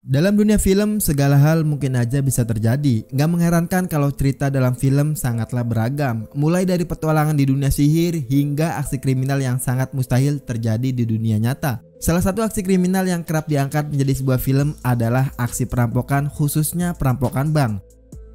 Dalam dunia film, segala hal mungkin aja bisa terjadi. Gak mengherankan kalau cerita dalam film sangatlah beragam. Mulai dari petualangan di dunia sihir hingga aksi kriminal yang sangat mustahil terjadi di dunia nyata. Salah satu aksi kriminal yang kerap diangkat menjadi sebuah film adalah aksi perampokan, khususnya perampokan bank.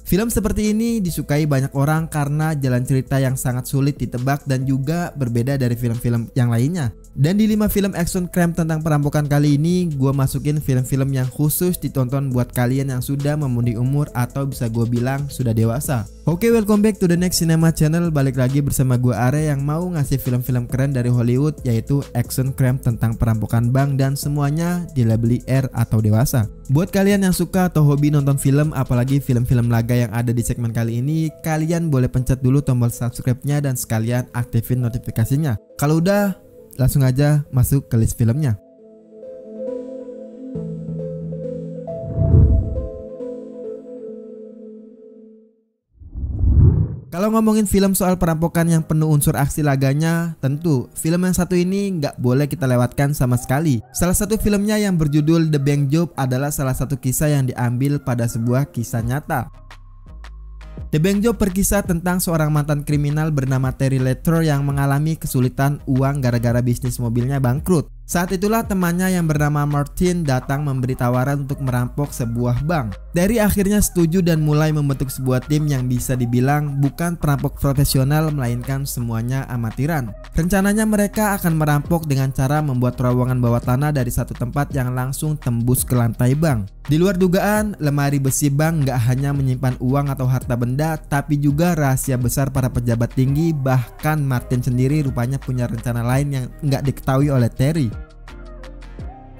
Film seperti ini disukai banyak orang karena jalan cerita yang sangat sulit ditebak dan juga berbeda dari film-film yang lainnya. Dan di 5 film action crime tentang perampokan kali ini, gue masukin film-film yang khusus ditonton buat kalian yang sudah memenuhi umur atau bisa gue bilang sudah dewasa. Oke, welcome back to the next cinema channel. Balik lagi bersama gue Are yang mau ngasih film-film keren dari Hollywood, yaitu action crime tentang perampokan bank dan semuanya dilabeli R atau dewasa. Buat kalian yang suka atau hobi nonton film, apalagi film-film laga yang ada di segmen kali ini, kalian boleh pencet dulu tombol subscribe-nya dan sekalian aktifin notifikasinya. Kalau udah, langsung aja masuk ke list filmnya. Kalau ngomongin film soal perampokan yang penuh unsur aksi laganya, tentu film yang satu ini nggak boleh kita lewatkan sama sekali. Salah satu filmnya yang berjudul The Bank Job adalah salah satu kisah yang diambil pada sebuah kisah nyata. The Bank Job berkisah tentang seorang mantan kriminal bernama Terry Letcher yang mengalami kesulitan uang gara-gara bisnis mobilnya bangkrut. Saat itulah temannya yang bernama Martin datang memberi tawaran untuk merampok sebuah bank. Terry akhirnya setuju dan mulai membentuk sebuah tim yang bisa dibilang bukan perampok profesional melainkan semuanya amatiran. Rencananya mereka akan merampok dengan cara membuat terowongan bawah tanah dari satu tempat yang langsung tembus ke lantai bank. Di luar dugaan, lemari besi bank nggak hanya menyimpan uang atau harta benda, tapi juga rahasia besar para pejabat tinggi. Bahkan Martin sendiri rupanya punya rencana lain yang nggak diketahui oleh Terry.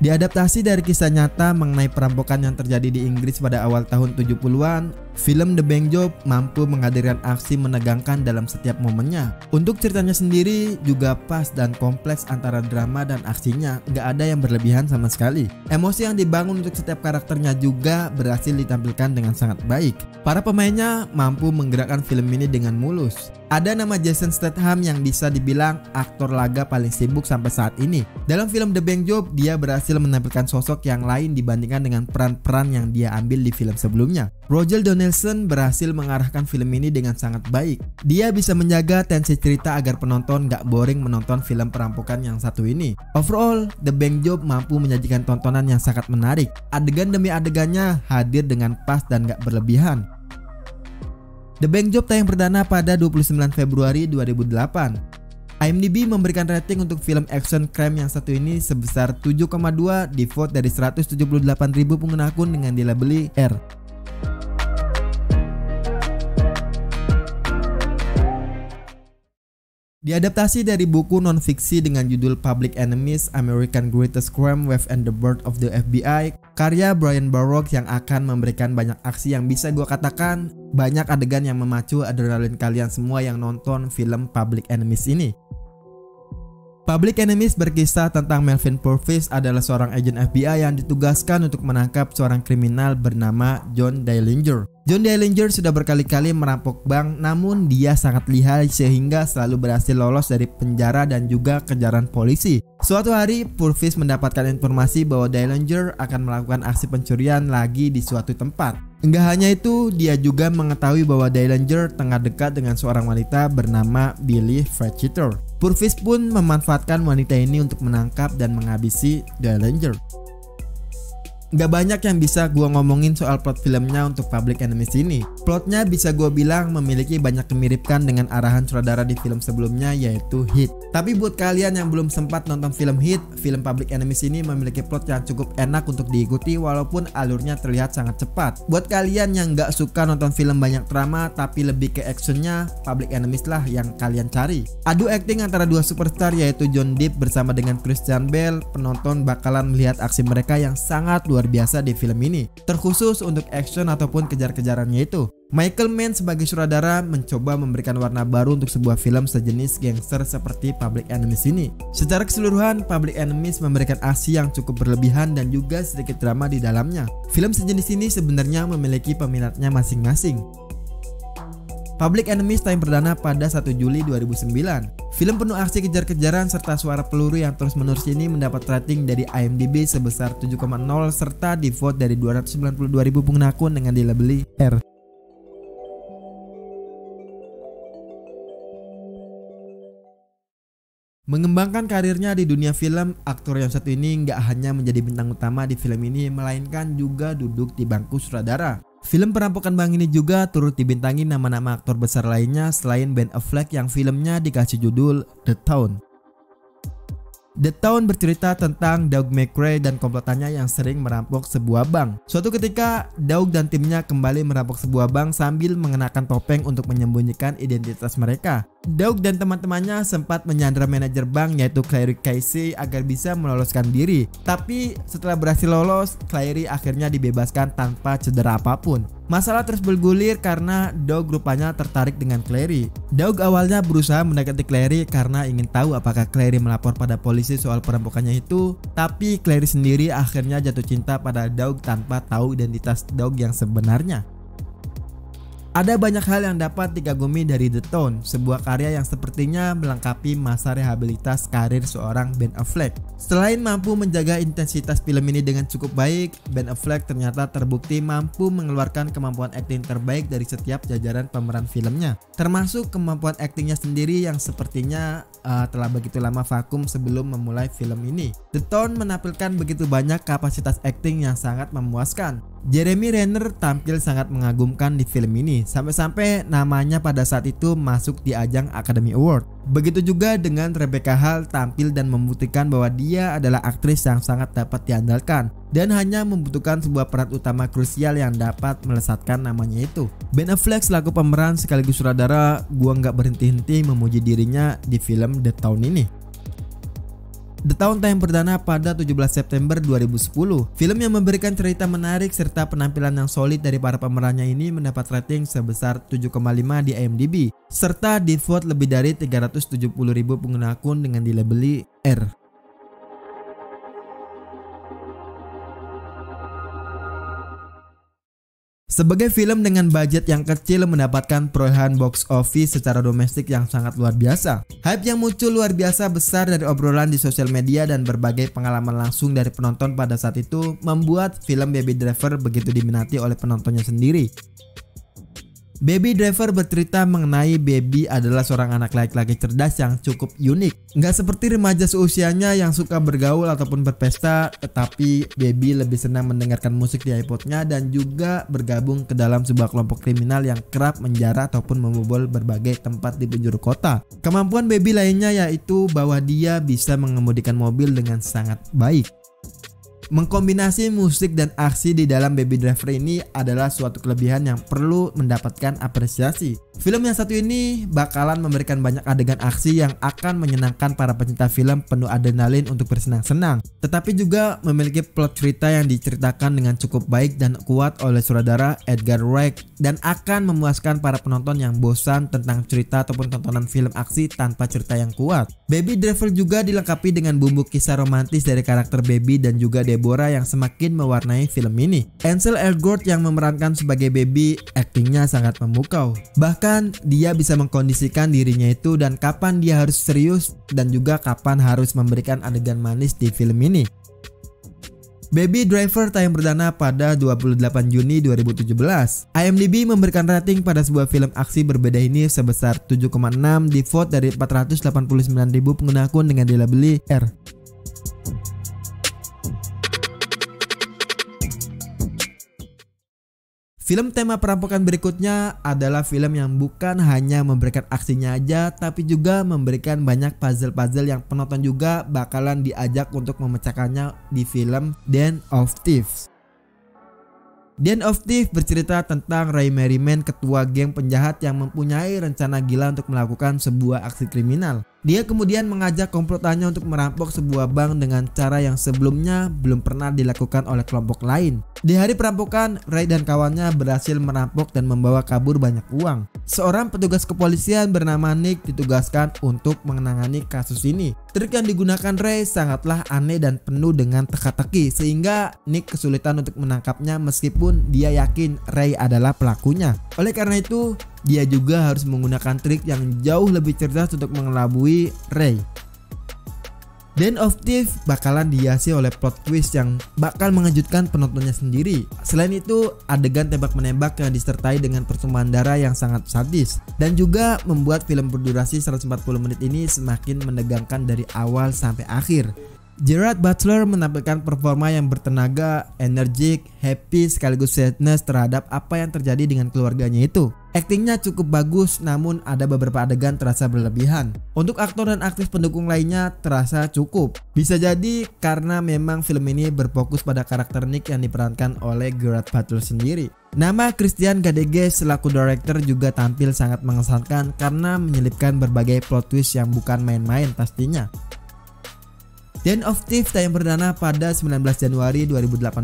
Diadaptasi dari kisah nyata mengenai perampokan yang terjadi di Inggris pada awal tahun 70-an, film The Bank Job mampu menghadirkan aksi menegangkan dalam setiap momennya. Untuk ceritanya sendiri juga pas dan kompleks antara drama dan aksinya, nggak ada yang berlebihan sama sekali. Emosi yang dibangun untuk setiap karakternya juga berhasil ditampilkan dengan sangat baik. Para pemainnya mampu menggerakkan film ini dengan mulus. Ada nama Jason Statham yang bisa dibilang aktor laga paling sibuk sampai saat ini. Dalam film The Bank Job, dia berhasil menampilkan sosok yang lain dibandingkan dengan peran-peran yang dia ambil di film sebelumnya. Roger Donaldson berhasil mengarahkan film ini dengan sangat baik. Dia bisa menjaga tensi cerita agar penonton gak boring menonton film perampokan yang satu ini. Overall, The Bank Job mampu menyajikan tontonan yang sangat menarik. Adegan demi adegannya hadir dengan pas dan gak berlebihan. The Bank Job tayang perdana pada 29 Februari 2008. IMDb memberikan rating untuk film action crime yang satu ini sebesar 7,2 di vote dari 178.000 pengguna akun dengan dilabeli R. Diadaptasi dari buku non-fiksi dengan judul Public Enemies, American Greatest Crime Wave and the Birth of the FBI, karya Brian Baroque yang akan memberikan banyak aksi yang bisa gue katakan banyak adegan yang memacu adrenalin kalian semua yang nonton film Public Enemies ini. Public Enemies berkisah tentang Melvin Purvis adalah seorang agen FBI yang ditugaskan untuk menangkap seorang kriminal bernama John Dillinger. John Dillinger sudah berkali-kali merampok bank, namun dia sangat lihai sehingga selalu berhasil lolos dari penjara dan juga kejaran polisi. Suatu hari, Purvis mendapatkan informasi bahwa Dillinger akan melakukan aksi pencurian lagi di suatu tempat. Enggak hanya itu, dia juga mengetahui bahwa Dillinger tengah dekat dengan seorang wanita bernama Billie Frechiter. Purvis pun memanfaatkan wanita ini untuk menangkap dan menghabisi Dillinger. Gak banyak yang bisa gue ngomongin soal plot filmnya untuk Public Enemies ini. Plotnya bisa gue bilang memiliki banyak kemiripan dengan arahan sutradara di film sebelumnya, yaitu Heat. Tapi buat kalian yang belum sempat nonton film Heat, film Public Enemies ini memiliki plot yang cukup enak untuk diikuti walaupun alurnya terlihat sangat cepat. Buat kalian yang gak suka nonton film banyak drama tapi lebih ke actionnya, Public Enemies lah yang kalian cari. Adu acting antara dua superstar yaitu John Depp bersama dengan Christian Bale, penonton bakalan melihat aksi mereka yang sangat luar biasa di film ini, terkhusus untuk action ataupun kejar-kejarannya itu. Michael Mann sebagai sutradara mencoba memberikan warna baru untuk sebuah film sejenis gangster seperti Public Enemies ini. Secara keseluruhan, Public Enemies memberikan aksi yang cukup berlebihan dan juga sedikit drama di dalamnya. Film sejenis ini sebenarnya memiliki peminatnya masing-masing. Public Enemies tayang perdana pada 1 Juli 2009. Film penuh aksi kejar-kejaran serta suara peluru yang terus-menerus ini mendapat rating dari IMDb sebesar 7,0 serta di-vote dari 292.000 pengguna akun dengan dilabeli R. Mengembangkan karirnya di dunia film, aktor yang satu ini nggak hanya menjadi bintang utama di film ini, melainkan juga duduk di bangku sutradara. Film Perampokan Bank ini juga turut dibintangi nama-nama aktor besar lainnya selain Ben Affleck yang filmnya dikasih judul The Town. The Town bercerita tentang Doug McRae dan komplotannya yang sering merampok sebuah bank. Suatu ketika, Doug dan timnya kembali merampok sebuah bank sambil mengenakan topeng untuk menyembunyikan identitas mereka. Doug dan teman-temannya sempat menyandra manajer bank yaitu Clary Casey agar bisa meloloskan diri. Tapi setelah berhasil lolos, Clary akhirnya dibebaskan tanpa cedera apapun. Masalah terus bergulir karena Doug rupanya tertarik dengan Clary. Doug awalnya berusaha mendekati Clary karena ingin tahu apakah Clary melapor pada polisi soal perampokannya itu. Tapi Clary sendiri akhirnya jatuh cinta pada Doug tanpa tahu identitas Doug yang sebenarnya. Ada banyak hal yang dapat dikagumi dari The Town, sebuah karya yang sepertinya melengkapi masa rehabilitas karir seorang Ben Affleck. Selain mampu menjaga intensitas film ini dengan cukup baik, Ben Affleck ternyata terbukti mampu mengeluarkan kemampuan akting terbaik dari setiap jajaran pemeran filmnya, termasuk kemampuan aktingnya sendiri yang sepertinya telah begitu lama vakum sebelum memulai film ini. The Town menampilkan begitu banyak kapasitas akting yang sangat memuaskan. Jeremy Renner tampil sangat mengagumkan di film ini, sampai-sampai namanya pada saat itu masuk di ajang Academy Award. Begitu juga dengan Rebecca Hall tampil dan membuktikan bahwa dia adalah aktris yang sangat dapat diandalkan dan hanya membutuhkan sebuah peran utama krusial yang dapat melesatkan namanya itu. Ben Affleck selaku pemeran sekaligus sutradara, gua nggak berhenti-henti memuji dirinya di film The Town ini. The Town tayang perdana pada 17 September 2010. Film yang memberikan cerita menarik serta penampilan yang solid dari para pemerannya ini mendapat rating sebesar 7,5 di IMDb serta di-vote lebih dari 370.000 pengguna akun dengan dilabeli R. Sebagai film dengan budget yang kecil mendapatkan perolehan box office secara domestik yang sangat luar biasa. Hype yang muncul luar biasa besar dari obrolan di sosial media dan berbagai pengalaman langsung dari penonton pada saat itu membuat film Baby Driver begitu diminati oleh penontonnya sendiri. Baby Driver bercerita mengenai Baby adalah seorang anak laki-laki cerdas yang cukup unik. Nggak seperti remaja seusianya yang suka bergaul ataupun berpesta, tetapi Baby lebih senang mendengarkan musik di iPodnya dan juga bergabung ke dalam sebuah kelompok kriminal yang kerap menjara ataupun membobol berbagai tempat di penjuru kota. Kemampuan Baby lainnya yaitu bahwa dia bisa mengemudikan mobil dengan sangat baik. Mengkombinasi musik dan aksi di dalam Baby Driver ini adalah suatu kelebihan yang perlu mendapatkan apresiasi. Film yang satu ini bakalan memberikan banyak adegan aksi yang akan menyenangkan para pecinta film penuh adrenalin untuk bersenang-senang, tetapi juga memiliki plot cerita yang diceritakan dengan cukup baik dan kuat oleh sutradara Edgar Wright dan akan memuaskan para penonton yang bosan tentang cerita ataupun tontonan film aksi tanpa cerita yang kuat. Baby Driver juga dilengkapi dengan bumbu kisah romantis dari karakter Baby dan juga Deborah yang semakin mewarnai film ini. Ansel Elgort yang memerankan sebagai Baby, aktingnya sangat memukau. Bahkan dia bisa mengkondisikan dirinya itu dan kapan dia harus serius dan juga kapan harus memberikan adegan manis di film ini. Baby Driver tayang perdana pada 28 Juni 2017. IMDb memberikan rating pada sebuah film aksi berbeda ini sebesar 7,6 di vote dari 489.000 pengguna akun dengan dilabeli R. Film tema perampokan berikutnya adalah film yang bukan hanya memberikan aksinya aja, tapi juga memberikan banyak puzzle-puzzle yang penonton juga bakalan diajak untuk memecahkannya di film Den of Thieves. Den of Thieves bercerita tentang Ray Merriman, ketua geng penjahat yang mempunyai rencana gila untuk melakukan sebuah aksi kriminal. Dia kemudian mengajak komplotannya untuk merampok sebuah bank dengan cara yang sebelumnya belum pernah dilakukan oleh kelompok lain. Di hari perampokan, Ray dan kawannya berhasil merampok dan membawa kabur banyak uang. Seorang petugas kepolisian bernama Nick ditugaskan untuk menangani kasus ini. Trik yang digunakan Ray sangatlah aneh dan penuh dengan teka-teki sehingga Nick kesulitan untuk menangkapnya meskipun dia yakin Ray adalah pelakunya. Oleh karena itu, dia juga harus menggunakan trik yang jauh lebih cerdas untuk mengelabui Ray. Den of Thieves bakalan dihiasi oleh plot twist yang bakal mengejutkan penontonnya sendiri. Selain itu, adegan tembak-menembak yang disertai dengan pertumpahan darah yang sangat sadis dan juga membuat film berdurasi 140 menit ini semakin menegangkan dari awal sampai akhir. Gerard Butler menampilkan performa yang bertenaga, energik, happy sekaligus sadness terhadap apa yang terjadi dengan keluarganya itu. Aktingnya cukup bagus, namun ada beberapa adegan terasa berlebihan. Untuk aktor dan aktris pendukung lainnya terasa cukup. Bisa jadi karena memang film ini berfokus pada karakter Nick yang diperankan oleh Gerard Butler sendiri. Nama Christian Gadege selaku director juga tampil sangat mengesankan karena menyelipkan berbagai plot twist yang bukan main-main pastinya. Den of Thieves tayang perdana pada 19 Januari 2018.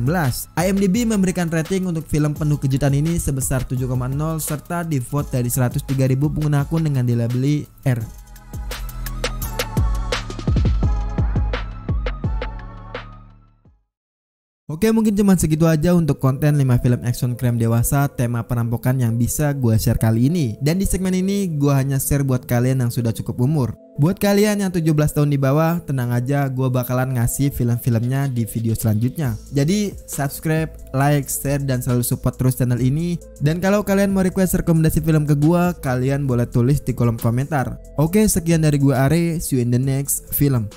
IMDb memberikan rating untuk film penuh kejutan ini sebesar 7,0 serta di-vote dari 103.000 pengguna akun dengan dilabeli R. Oke, mungkin cuma segitu aja untuk konten 5 film action crime dewasa tema perampokan yang bisa gue share kali ini. Dan di segmen ini gue hanya share buat kalian yang sudah cukup umur. Buat kalian yang 17 tahun di bawah, tenang aja, gue bakalan ngasih film-filmnya di video selanjutnya. Jadi subscribe, like, share, dan selalu support terus channel ini. Dan kalau kalian mau request rekomendasi film ke gue, kalian boleh tulis di kolom komentar. Oke, sekian dari gue Are, see you in the next film.